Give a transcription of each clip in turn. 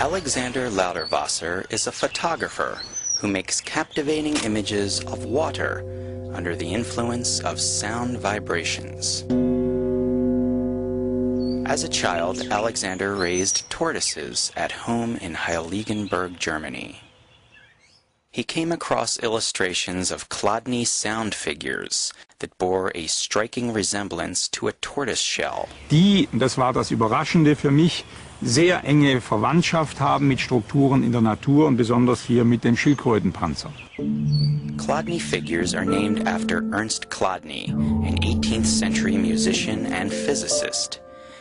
Alexander Lauterwasser is a photographer who makes captivating images of water under the influence of sound vibrations. As a child, Alexander raised tortoises at home in Heiligenberg, Germany. He came across illustrations of Chladni sound figures that bore a striking resemblance to a tortoise shell. Die, das war das Überraschende für mich, sehr enge Verwandtschaft haben mit Strukturen in der Natur und besonders hier mit dem Schildkrötenpanzer. Chladni figures are named after Ernst Chladni, an 18th century musician and physicist.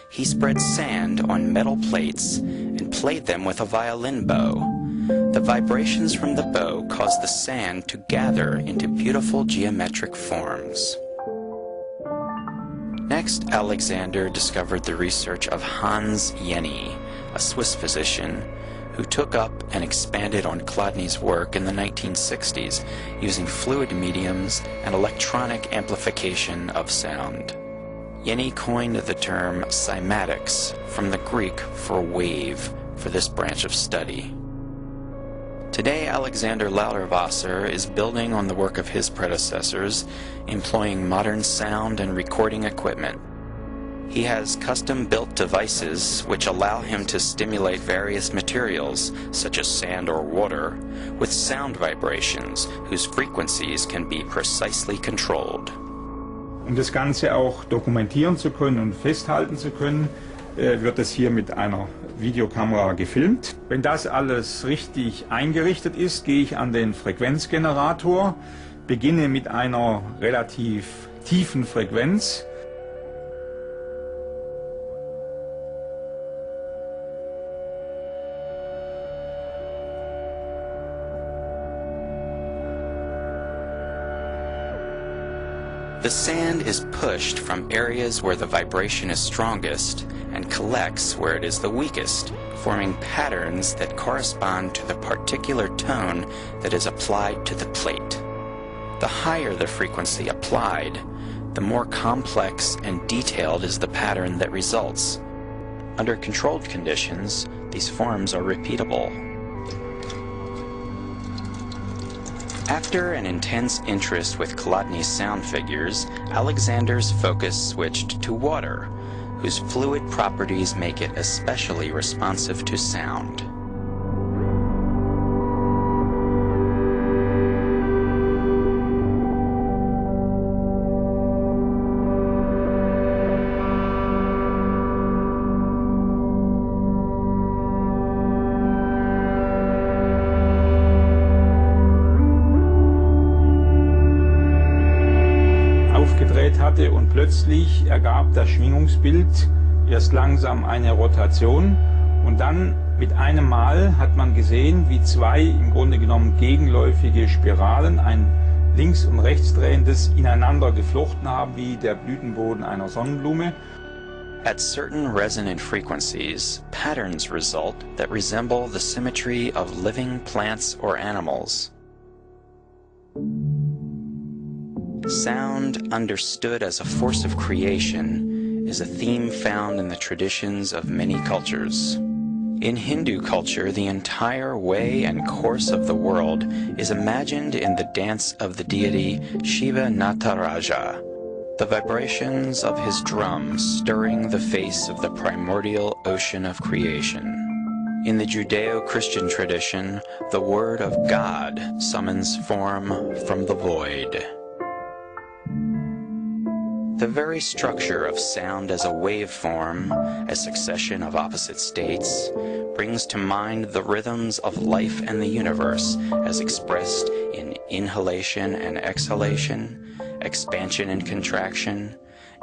He spread sand on metal plates and played them with a violin bow. The vibrations from the bow caused the sand to gather into beautiful geometric forms. Next, Alexander discovered the research of Hans Jenny, a Swiss physician, who took up and expanded on Chladni's work in the 1960s using fluid mediums and electronic amplification of sound. Jenny coined the term Cymatics, from the Greek for wave, for this branch of study. Today, Alexander Lauterwasser is building on the work of his predecessors, employing modern sound and recording equipment. He has custom-built devices which allow him to stimulate various materials, such as sand or water, with sound vibrations whose frequencies can be precisely controlled. Um das Ganze auch dokumentieren zu können und festhalten zu können, wird es hier mit einer Videokamera gefilmt. Wenn das alles richtig eingerichtet ist, gehe ich an den Frequenzgenerator, beginne mit einer relativ tiefen Frequenz. The sand is pushed from areas where the vibration is strongest and collects where it is the weakest, forming patterns that correspond to the particular tone that is applied to the plate. The higher the frequency applied, the more complex and detailed is the pattern that results. Under controlled conditions, these forms are repeatable. After an intense interest with Chladni's sound figures, Alexander's focus switched to water, whose fluid properties make it especially responsive to sound. Hatte und plötzlich ergab das Schwingungsbild erst langsam eine Rotation und dann mit einem Mal hat man gesehen, wie zwei im Grunde genommen gegenläufige Spiralen, ein links- und rechtsdrehendes, ineinander geflochten haben wie der Blütenboden einer Sonnenblume. At certain resonant frequencies, patterns result that resemble the symmetry of living plants or animals. Sound, understood as a force of creation, is a theme found in the traditions of many cultures. In Hindu culture, the entire way and course of the world is imagined in the dance of the deity Shiva Nataraja, the vibrations of his drum stirring the face of the primordial ocean of creation. In the Judeo-Christian tradition, the word of God summons form from the void. The very structure of sound as a waveform, a succession of opposite states, brings to mind the rhythms of life and the universe as expressed in inhalation and exhalation, expansion and contraction,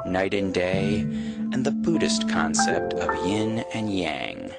night and day, and the Buddhist concept of yin and yang.